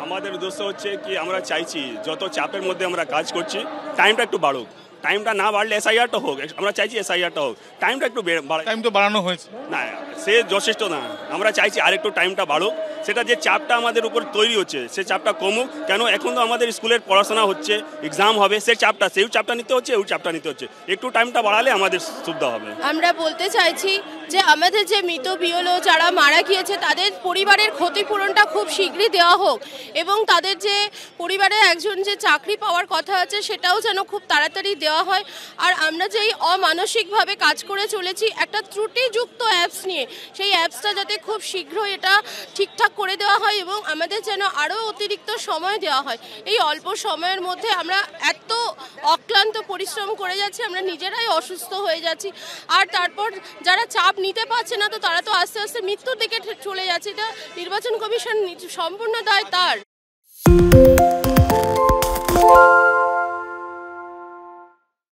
আমাদের উদ্দেশ্য হচ্ছে কি আমরা চাইছি যত চাপের মধ্যে আমরা কাজ করছি টাইমটা একটু বাড়ুক, টাইমটা না বাড়লে এসআইআরটা হোক, আমরা চাইছি এসআইআরটা হোক, টাইমটা একটু টাইম তো বাড়ানো হয়েছে না, সে যথেষ্ট না, আমরা চাইছি আরেকটু টাইমটা বাড়ুক, সেটা যে চাপটা আমাদের উপর তৈরি হচ্ছে সে চাপটা কমুক। কেন এখন তো আমাদের স্কুলের পড়াশোনা হচ্ছে, এক্সাম হবে, সেই চাপটা নিতে হচ্ছে, ওই চাপটা নিতে হচ্ছে, একটু টাইমটা বাড়ালে আমাদের সুবিধা হবে। আমরা বলতে চাইছি যে আমাদের যে মৃত বিওলো যারা মারা গিয়েছে তাদের পরিবারের ক্ষতিপূরণটা খুব শীঘ্রই দেওয়া হোক এবং তাদের যে পরিবারে একজন যে চাকরি পাওয়ার কথা আছে সেটাও যেন খুব তাড়াতাড়ি দেওয়া হয়। আর আমরা যেই অমানসিকভাবে কাজ করে চলেছি একটা ত্রুটিযুক্ত অ্যাপস নিয়ে, সেই অ্যাপসটা যাতে খুব শীঘ্রই এটা ঠিকঠাক করে দেওয়া হয় এবং আমাদের যেন আরও অতিরিক্ত সময় দেওয়া হয়। এই অল্প সময়ের মধ্যে আমরা এত অক্লান্ত পরিশ্রম করে যাচ্ছি, আমরা নিজেরাই অসুস্থ হয়ে যাচ্ছি। আর তারপর যারা চাপ নিতে পারছে না তো তারা তো আস্তে আস্তে মৃত্যুর দিকে চলে যাচ্ছে। এটা নির্বাচন কমিশন সম্পূর্ণ দায় তার।